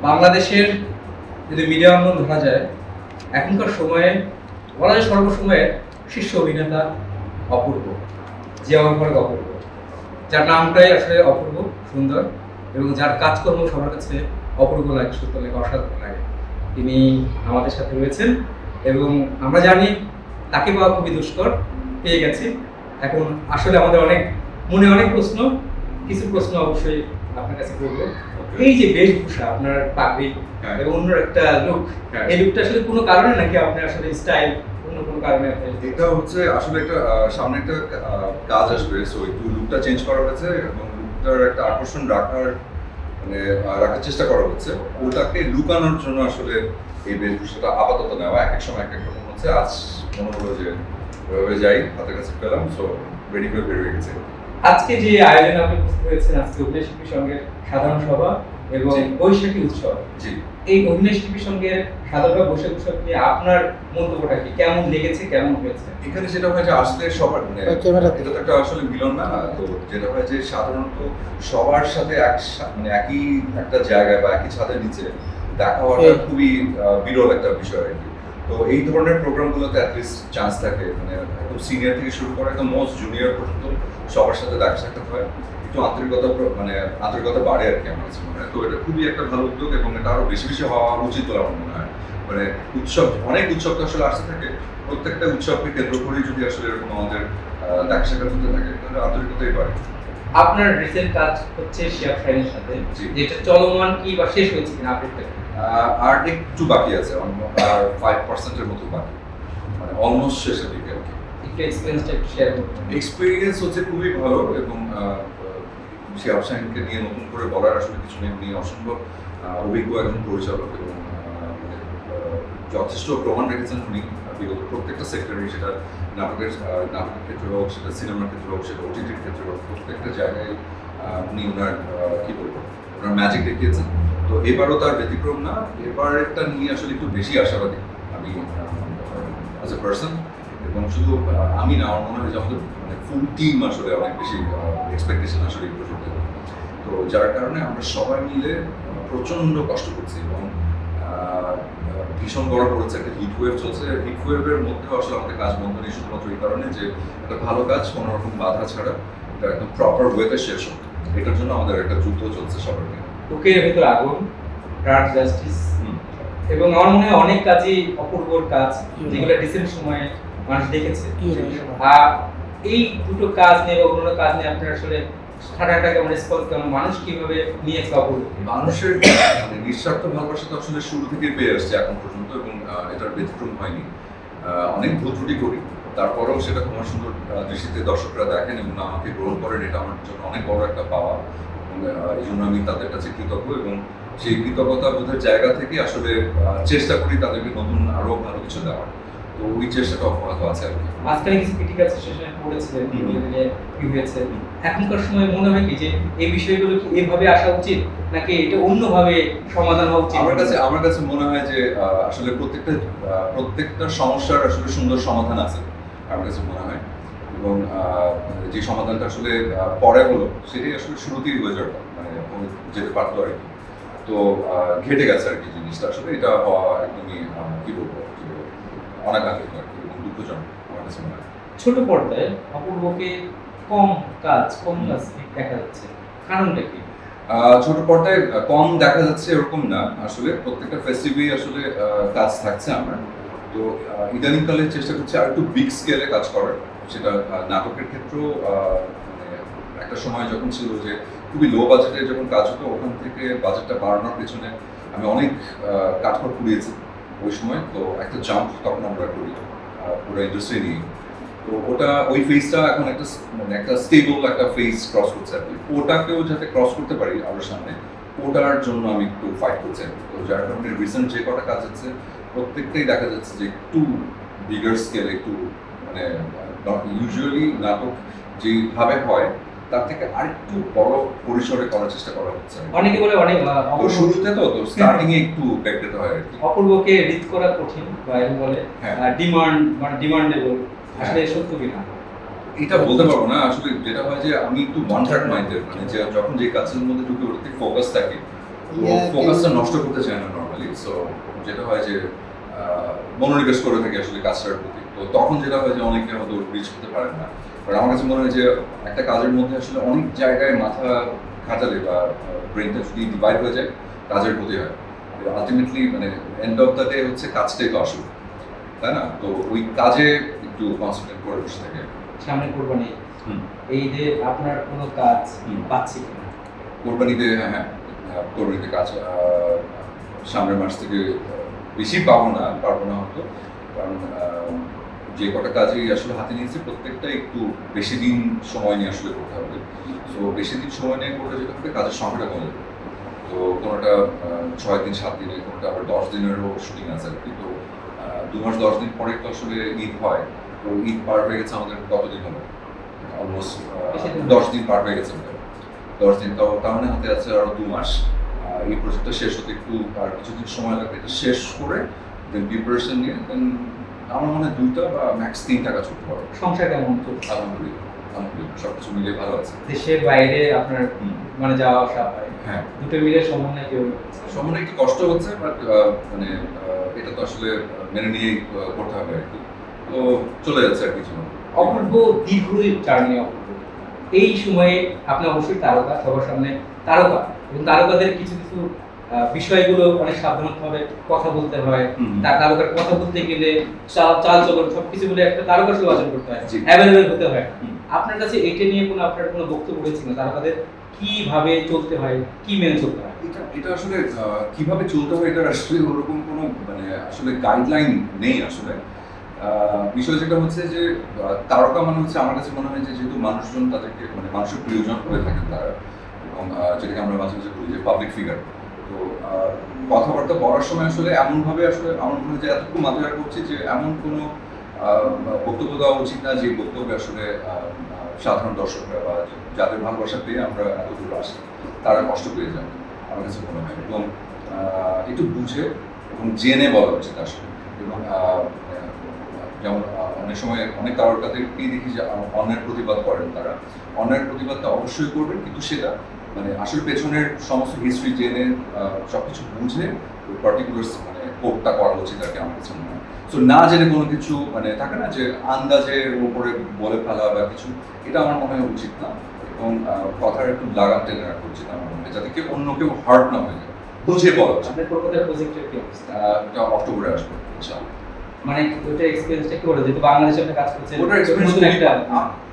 বাংলাদেশের যদি মিডিয়া অঙ্গন ধরা যায়, এখনকার সময়ে বলা যায় সর্বসময়ের শীর্ষ অভিনেতা অপূর্ব, জিয়া ফারুক অপূর্ব, যার নামটাই আসলে অপূর্ব সুন্দর এবং যার কাজকর্ম সবার কাছে অপূর্ব লাগে, সত্য লাগে, অসাধারণ লাগে। তিনি আমাদের সাথে রয়েছেন এবং আমরা জানি তাকে পাওয়া খুবই দুষ্কর, পেয়ে গেছি। এখন আসলে আমাদের অনেক প্রশ্ন, কিছু প্রশ্ন অবশ্যই আপনার কাছে করবো। এই যে বেশভূষা, আপনার পাগড়ি এবং অন্য একটা লুক, এই লুকটা আসলে কোনো কারণে নাকি আপনার আসলে স্টাইল অন্য কোনো কারণে? এটা হচ্ছে আসলে একটা সামনে একটা কাজ আসবে, সো একটু লুকটা চেঞ্জ করা হয়েছে এবং লুকটার একটা আকর্ষণ রাখার চেষ্টা করা হচ্ছে। ওটাকে লুকানোর জন্য আসলে এই বেশভূষাটা আপাতত নেওয়া, এক এক সময় এক এক রকম হচ্ছে। আজ মনে হলো যে ওইভাবে যাই, হাতের কাছে পেলাম, সো রেডি করে বের হয়ে গেছে। আজকে যে আয়োজনে আপনি উপস্থিত হয়েছেন, আজকে অভিনয় শিল্পী সংঘের সাধারণ সভা এবং বৈশাখী উৎসব, এই অভিনয় শিল্পী সংঘের সাধারণ সভা বৈশাখী উৎসব নিয়ে আপনার মন্তব্যটা কি, কেমন লেগেছে, কেমন হয়েছে? এখানে যেটা হয় যে আসলে সবার এটা তো একটা আসলে মিলন না, তো যেটা হয় যে সাধারণত সবার সাথে একই একটা জায়গায় বা একই ছাদের নিচে দেখা হওয়াটা খুবই বিরল একটা বিষয় আর কি। তো এই ধরনের প্রোগ্রামগুলোতে অ্যাটলিস্ট চান্স থাকে, একদম সিনিয়র থেকে শুরু করে একদম মোস্ট জুনিয়র পর্যন্ত সবার সাথে দেখা সাক্ষাৎ হয়, একটু আন্তরিকতা বাড়ে আর কি আমার কাছে মনে হয়। তো এটা খুবই একটা ভালো উদ্যোগ এবং এটা আরো বেশি বেশি হওয়া উচিত বলে আমার মনে হয়। অনেক উৎসব তো আসলে আসতে থাকে, প্রত্যেকটা উৎসবকে কেন্দ্র করেই যদি আসলে এরকম আমাদের দেখা সাক্ষাৎ হতে থাকে তাহলে আন্তরিকতাই বাড়ে। আপনার রিসেন্ট কাজ হচ্ছে শিয়া শাইনের সাথে, যেটা চলমান কি বা শেষ হয়েছে কিনা আপডেটটা? আর একটু বাকি আছে, আর 5% এর মতো বাকি, মানে অলমোস্ট শেষের দিকে আর কি। একটু এক্সপেরিয়েন্সটা একটু শেয়ার করুন। এক্সপেরিয়েন্স হচ্ছে খুবই ভালো এবং শিয়া শাইনকে নিয়ে নতুন করে বলার আসলে কিছু নেই। উনি অসম্ভব অভিজ্ঞ একজন পরিচালক এবং যথেষ্ট প্রমাণ রেখেছেন উনি বিগত প্রত্যেকটা সেক্টরে, সেটা নাটকের ক্ষেত্রে হোক, সেটা সিনেমার ক্ষেত্রে হোক, সেটা ওটিটির ক্ষেত্রে হোক, প্রত্যেকটা জায়গায় উনি ওনার ম্যাজিক দেখিয়েছেন। তো এবারও তার ব্যতিক্রম না, এবারটা নিয়ে আসলে একটু বেশি আশাবাদী আমি অ্যাজ এ পার্সন, এবং শুধু আমি না, আমার মনে হয় যে আমাদের ফুল টিম আসলে অনেক বেশি এক্সপেকটেশন আসলে এই প্রজেক্টে। তো যার কারণে আমরা সবাই মিলে প্রচণ্ড কষ্ট করছি এবং ভীষণ গরম পড়েছে, একটা হিট ওয়েভ চলছে। হিট ওয়েভের মধ্যেও আসলে আমাদের কাজ বন্ধ নেই, শুধুমাত্র এই কারণে যে একটা ভালো কাজ কোনো রকম বাধা ছাড়া এটা একদম প্রপার ওয়েতে শেষ হোক, এটার জন্য আমাদের একটা যুদ্ধ চলছে সবার নিয়ে। বুকের ভেতর আগুন, ব্রাড জাস্টিস, এবং আমার মনে হয় অনেক কাজই অপূর্বর কাজ যেগুলো রিসেন্ট সময়ে মানুষ দেখেছে। আর এই দুটো কাজ নিয়ে বা অন্য কাজ নিয়ে আপনার আসলে সারাটা কেমন রেসপন্স, কেমন মানুষ কিভাবে নিয়েছে অপূর্ব? মানুষের নিঃস্বার্থ ভালোবাসা তো আসলে শুরু থেকে পেয়ে আসছে এখন পর্যন্ত এবং এটার ব্যতিক্রম হয়নি। অনেক ভুল ত্রুটি করি, তারপরেও সেটা তোমার সুন্দর দৃষ্টিতে দর্শকরা দেখেন এবং আমাকে গ্রহণ করেন, এটা আমার জন্য অনেক বড় একটা পাওয়া এবং এই জন্য আমি তাদের কাছে কৃতজ্ঞ এবং সেই কৃতজ্ঞতা বোধের জায়গা থেকে আসলে চেষ্টা করি তাদেরকে নতুন আরো ভালো কিছু দেওয়ার। তো ওই চেষ্টাটা অব্যাহত আছে আর কি। মাঝখানে কিছু ক্রিটিক্যাল সিচুয়েশনে পড়েছিলেন, কি হয়েছে এখনকার সময় মনে হয় কি যে এই বিষয়গুলো কি এভাবে আসা উচিত নাকি এটা অন্যভাবে সমাধান হওয়া উচিত? আমার কাছে মনে হয় যে আসলে প্রত্যেকটা সমস্যার আসলে সুন্দর সমাধান আছে আমার কাছে মনে হয়, এবং যে সমাধানটা আসলে পরে হলো সেটাই আসলে শুরুতেই হয়ে যাবে, যেতে পারতো আর কি। তো ঘেটে গেছে আর কি জিনিসটা, আসলে এটা হওয়া একদমই কি বলবো, অনাকাঙ্ক্ষিত আর কি এবং দুঃখজনক আমার কাছে মনে হয়। ছোট পর্দায় অপূর্বকে কম কাজ দেখা যাচ্ছে, কারণটা কি? ছোট পর্দায় কম দেখা যাচ্ছে এরকম না, আসলে প্রত্যেকটা ফেস্টিভে আসলে কাজ থাকছে আমার। তো ইদানিংকালে চেষ্টা করছি আর একটু বিগ স্কেলে কাজ করার, সেটা নাটকের ক্ষেত্রেও একটা সময় যখন ছিল যে খুবই লো বাজেটে যখন কাজ হতো, ওখান থেকে বাজেটটা বাড়ানোর পেছনে আমি অনেক কাঠখড় পুড়িয়েছি ওই সময়। তো একটা জাম্প তখন আমরা করি পুরো ইন্ডাস্ট্রি নিয়ে। তো ওই ফেজটা এখন একটা স্টেবল একটা ফেজ ক্রস করছে আর কি। ওটাকেও যাতে ক্রস করতে পারি আরো সামনে, ওটার জন্য আমি একটু ফাইট করছি। তো যার কারণে রিসেন্ট যে কটা কাজ হচ্ছে প্রত্যেকটাই দেখা যাচ্ছে যে একটু বিগার স্কেলে, একটু ইউজুয়ালি নাটক যেভাবে হয় তার থেকে আরেকটু বড় পরিসরে করার চেষ্টা করা হচ্ছে। অনেকে বলে শুরুতে তো স্টার্টিং এ একটু ব্যাক দিতে হয় আর কি। অপূর্বকে রিড করা কঠিন বা এরকম বলে ডিমান্ডেবল, আসলে সত্য কিনা এটা বলতে পারবো না। আসলে যেটা হয় যে আমি একটু ওয়ান থার্ড মাইন্ডের, যে যখন যে কাজের মধ্যে ঢুকে ওটাতে ফোকাস থাকে ফোকাসটা নষ্ট করতে চায় না নর্মালি। সো যেটা হয় যে মনোনিবেশ করে থাকে আসলে কাজটার প্রতি। তো তখন যেটা হয় যে অনেকে হয়তো রিচ করতে পারেন না। বাট আমার কাছে মনে হয় যে একটা কাজের মধ্যে আসলে অনেক জায়গায় মাথা খাটালে বা ব্রেনটা যদি ডিভাইড হয়ে যায় কাজের ক্ষতি হয়। আলটিমেটলি মানে এন্ড অফ দ্য ডে হচ্ছে কাজটাই তো আসল, তাই না? তো ওই কাজে একটু কনসেন্ট্রেট করে বসে থাকে। সামনে কোরবানি, এই যে আপনার কোনো কাজ পাচ্ছি কিনা? কোরবানিতে হ্যাঁ, কোরবানিতে কাজ সামনের মাস থেকে বেশি পারবো না হয়তো, কারণ যে কটা কাজই আসলে হাতে নিয়েছি প্রত্যেকটা একটু বেশি দিন সময় নিয়ে আসলে করতে হবে। সো বেশি দিন সময় নিয়ে করলে যেটা হবে কাজের সংখ্যাটা কমে যাবে। তো কোনোটা 6 দিন 7 দিনে, কোনোটা আবার 10 দিনেরও শুটিং আছে আর কি। তো 2 মাস 10 দিন পরে তো আসলে ঈদ হয়। তো ঈদ পার হয়ে গেছে আমাদের কতদিন হলো? অলমোস্ট 10 দিন পার হয়ে গেছে আমাদের। 10 দিন, তো তার মানে হাতে আছে আরো 2 মাস। এই প্রজেক্টটা শেষ হতে একটু আর কিছুদিন সময় লাগবে। এটা শেষ করে দেন প্রিপারেশন নিয়ে দেন আমার মনে হয় 2টা বা ম্যাক্স 3টা কাজ করতে পারবো। সংসার কেমন চলছে? আলহামদুলিল্লাহ সবকিছু মিলিয়ে ভালো আছে। দেশের বাইরে আপনার মানে যাওয়া আসা হয়, হ্যাঁ, দুটো মিলে সমন্বয় কেউ সমন্বয় একটু কষ্ট হচ্ছে, বাট মানে এটা তো আসলে মেনে নিয়েই করতে হবে আর কি। তো চলে যাচ্ছে আর কিছু। অপূর্ব দীর্ঘ জার্নি অপূর্ব। এই সময়ে আপনি অবশ্যই তারকা, সবার সামনে তারকা, এবং তারকাদের কিছু কিছু বিষয়গুলো অনেক সাবধানভাবে কথা বলতে হয়। তার তারকার কথা বলতে গেলে চাল চলন সবকিছু মিলে একটা তারকা সুবাচন করতে হয়, অ্যাভেলেবেল হতে হয়। আপনার কাছে এটা নিয়ে কোনো আপনার কোনো বক্তব্য রয়েছে না? তারকাদের কিভাবে চলতে হয়, কি মেনে চলতে হয়? এটা আসলে কিভাবে চলতে হয় এটা আসলে ওরকম কোনো মানে আসলে গাইডলাইন নেই আসলে। বিষয় যেটা হচ্ছে যে তারকা মানে হচ্ছে আমার কাছে মনে হয় যে যেহেতু মানুষজন তাদেরকে মানে মানুষের প্রিয়জন হয়ে থাকেন তারা, এবং যেটাকে আমরা মাঝে মাঝে বলি যে পাবলিক ফিগার। তো কথাবার্তা বলার সময় আসলে এমনভাবে আসলে আমার মনে হয় যে এতটুকু মাথায় করছি যে এমন কোনো বক্তব্য দেওয়া উচিত না যে বক্তব্যে আসলে সাধারণ দর্শকরা বা যাদের ভালোবাসা পেয়ে আমরা এত দূর আসি তারা কষ্ট পেয়ে যান আমার কাছে মনে হয়। এবং একটু বুঝে এবং জেনে বলা উচিত আসলে। এবং যেমন অনেক সময় অনেক তারকাদেরকেই দেখি যে অন্যায়ের প্রতিবাদ করেন, তারা অন্যায়ের প্রতিবাদটা অবশ্যই করবেন, কিন্তু সেটা মানে আসলে পেছনের সমস্ত হিস্ট্রি জেনে সবকিছু বুঝে পার্টিকুলার মানে কোর্টটা করা উচিত আর কি আমার কাছে মনে হয়। সো না জেনে কোনো কিছু মানে থাকে না যে আন্দাজের উপরে বলে ফেলা বা কিছু, এটা আমার মনে হয় উচিত না। এবং কথার একটু লাগাম টেনে রাখা উচিত আমার মনে হয়, যাতে কেউ অন্য কেউ হার্ট না হয়ে যায়, বুঝে বলা উচিত। আপনার কলকাতার প্রজেক্টের কি অবস্থা? এটা অক্টোবরে আসবে ইনশাআল্লাহ। মানে ওটা এক্সপেরিয়েন্সটা কি বলে, যেহেতু বাংলাদেশে আপনি কাজ করছেন, ওটার এক্সপেরিয়েন্স একটা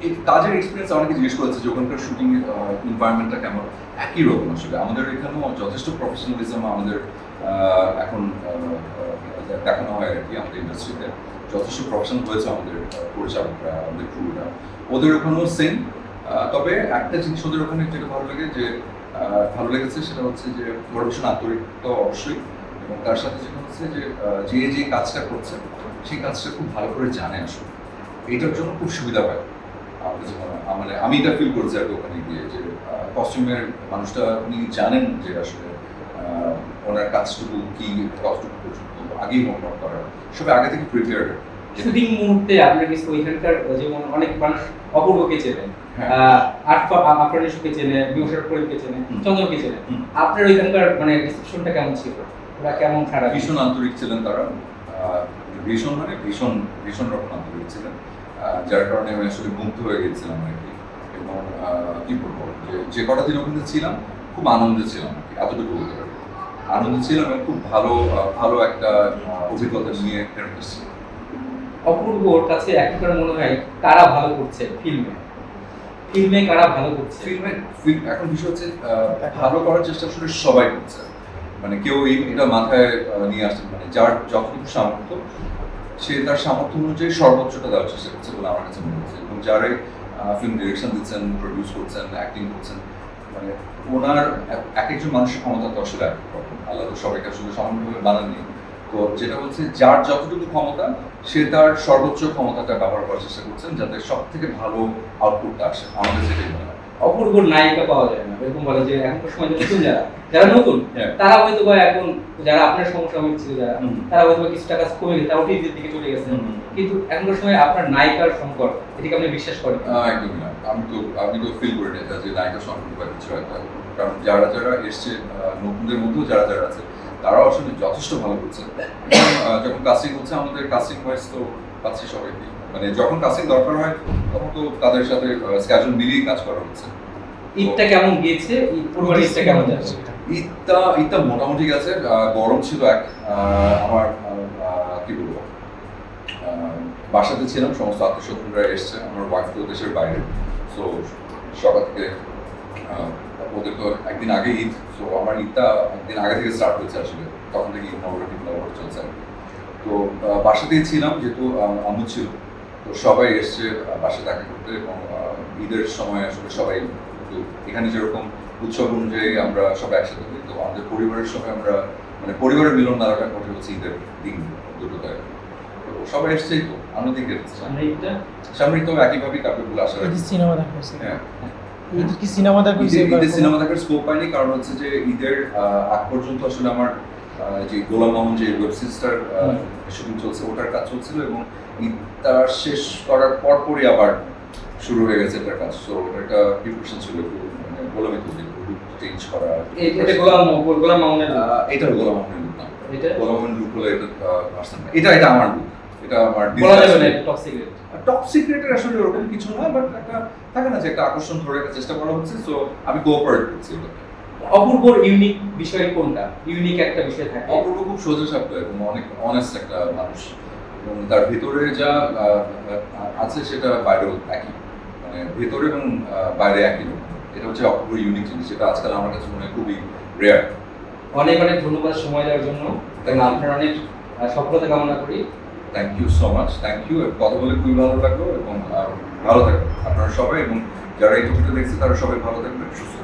এই কাজের এক্সপিরিয়েন্স অনেকে জিজ্ঞেস করেছে যে ওখানকার শুটিং এনভায়রনমেন্টটা কেমন। একই রকম আসলে আমাদের এখানেও যথেষ্ট প্রফেশনালিজম আমাদের এখন দেখানো হয় আর কি। আমাদের ইন্ডাস্ট্রিতে যথেষ্ট প্রফেশনাল হয়েছে আমাদের পরিচালকরা, আমাদের ক্রুরা, ওদের ওখানেও সেম। তবে একটা জিনিস ওদের ওখানে যেটা ভালো লেগেছে সেটা হচ্ছে যে ওরা ভীষণ আন্তরিক তো অবশ্যই, এবং তার সাথে যেটা হচ্ছে যে যে কাজটা করছে সেই কাজটা খুব ভালো করে জানে আসলে। এইটার জন্য খুব সুবিধা হয় আমাদের জীবনে। মানে আমি এটা ফিল করছি আর কি ওখানে গিয়ে, যে কস্টিউমের মানুষটা উনি জানেন যে আসলে ওনার কাজটুকু কি, কতটুকু পর্যন্ত আগেই হোমওয়ার্ক করার, সবাই আগে থেকে প্রিপেয়ার্ড। শুটিং মুহূর্তে আপনার কিছু ওইখানকার যেমন অনেক মানুষ অপূর্বকে চেনেন, আফরানিশকে চেনে, বিমর্ষক করিমকে চেনে, চন্দ্রকে চেনে, আপনার ওইখানকার মানে রিসেপশনটা কেমন ছিল? ওরা কেমন খারাপ? ভীষণ আন্তরিক ছিলেন তারা, ভীষণ মানে ভীষণ রকম আন্তরিক ছিলেন, যার কারণে আমি আসলে মুগ্ধ হয়ে গেছিলাম আর কি। এবং কি বলবো, যে কটা দিন ওখানে ছিলাম খুব আনন্দে ছিলাম আর কি, এতটুকু বলতে পারি। আনন্দে ছিলাম এবং খুব ভালো একটা অভিজ্ঞতা নিয়ে ফেরত এসেছি। অপূর্বর কাছে এখনকার মনে হয় কারা ভালো করছে ফিল্মে কারা ভালো করছে? এখন বিষয় হচ্ছে ভালো করার চেষ্টা আসলে সবাই করছে, মানে কেউ এটা মাথায় নিয়ে আসছে, মানে যার যতটুকু সামর্থ্য সে তার সামর্থ্য অনুযায়ী সর্বোচ্চটা দেওয়ার চেষ্টা করছে বলে আমার কাছে মনে হচ্ছে। এবং যারাই ফিল্ম ডিরেকশন দিচ্ছেন, প্রডিউস করছেন, অ্যাক্টিং করছেন, মানে ওনার এক একজন মানুষের ক্ষমতা তো আসলে এক রকম, আল্লাহ তো সবাইকে আসলে সমানভাবে বানাননি। তো যেটা হচ্ছে যার যতটুকু ক্ষমতা সে তার সর্বোচ্চ ক্ষমতাটা ব্যবহার করার চেষ্টা করছেন, যাতে সব থেকে ভালো আউটপুটটা আসে। আমাদের যেটাই মনে হয় অপূর্বর নায়িকা পাওয়া যায় না, এরকম বলে যে এখনকার সময় নতুন যারা নতুন তারা হয়তো বা এখন যারা আপনার সমসাময়িক ছিল যারা, তারা হয়তো কিছু টাকা কমে গেছে, তারা ওটিটির দিকে চলে গেছে, কিন্তু এখনকার সময় আপনার নায়িকার সংকট, এটাকে আপনি বিশ্বাস করেন? একদমই না। আমি তো ফিল করি না যে নায়িকা সংকট বা কিছু একটা কারণ যারা যারা এসছে নতুনদের মধ্যেও যারা যারা আছে তারাও আসলে যথেষ্ট ভালো করছে। যখন কাস্টিং হচ্ছে আমাদের কাস্টিং ওয়াইজ তো পাচ্ছি সবাইকে, মানে যখন কাস্টিং দরকার হয় তখন তো তাদের সাথে স্ক্যাজুয়াল মিলিয়ে কাজ করা হচ্ছে। ঈদটা কেমন গিয়েছে? পুরো ঈদটা কেমন যাচ্ছে? ঈদটা মোটামুটি গেছে। গরম ছিল আমার কি বলবো, বাসাতে ছিলাম, সমস্ত আত্মীয়স্বজনরা এসছে, আমার ওয়াইফ তো দেশের বাইরে, সো সকাল থেকে ওদের তো একদিন আগে ঈদ, সো আমার ঈদটা একদিন আগে থেকে স্টার্ট হয়েছে আসলে, তখন থেকে ঈদ নববর্ষ চলছে আর কি। তো বাসাতেই ছিলাম যেহেতু আম্মু ছিল, তো সবাই এসছে বাসায় দেখা করতে, এবং ঈদের সময় আসলে সবাই একটু এখানে যেরকম উৎসব অনুযায়ী আমরা সবাই একসাথে হই, তো আমাদের পরিবারের সময় আমরা মানে পরিবারের মিলন দ্বারাটা ঘটে হচ্ছে ঈদের দিন দুটোতে। তো সবাই এসছেই তো আনন্দিত গেছে। সামনে তো একইভাবেই কাপড় গুলো আসার সিনেমা দেখা হয়েছে। হ্যাঁ, ঈদের কি সিনেমা দেখা হয়েছে? ঈদের সিনেমা দেখার স্কোপ পাইনি, কারণ হচ্ছে যে ঈদের আগ পর্যন্ত আসলে আমার যে গোলাম মামুন যে ওয়েব সিরিজটার শুটিং চলছে ওটার কাজ চলছিল, এবং ঈদটা শেষ করার পরপরই আবার শুরু হয়ে গেছে এটার কাজ। সো এটা প্রিপারেশন ছিল, একটু মানে গোলামি তো চেঞ্জ করা। এটা গোলাম মামুনের এটা গোলাম মামুনের লুক না, এটা গোলাম মামুনের লুক হলো এটা এটা আমার লুক, এটা আমার বলা যাবে না টপ সিক্রেট। টপ সিক্রেটের আসলে ওরকম কিছু না, বাট একটা থাকে না যে একটা আকর্ষণ ধরে রাখার চেষ্টা করা হচ্ছে, সো আমি কোঅপারেট করছি ওটাতে। অপূর্বর ইউনিক বিষয় কোনটা? ইউনিক একটা বিষয় থাকে। অপূর্ব খুব সোজা সাপটা এবং অনেক অনেস্ট একটা মানুষ, এবং তার ভেতরে যা আছে সেটা বাইরেও একই, মানে ভেতরে এবং বাইরে একই রকম। এটা হচ্ছে অপূর্ব ইউনিক জিনিস, যেটা আজকাল আমার কাছে মনে হয় খুবই রেয়ার। অনেক অনেক ধন্যবাদ সময় দেওয়ার জন্য, এবং আপনার অনেক সফলতা কামনা করি। Thank you so much, thank you. কথা বলে খুবই ভালো লাগলো, এবং ভালো থাকবেন আপনারা সবাই, এবং যারা এই টপিকটা দেখছে তারা সবাই ভালো থাকবেন, সুস্থ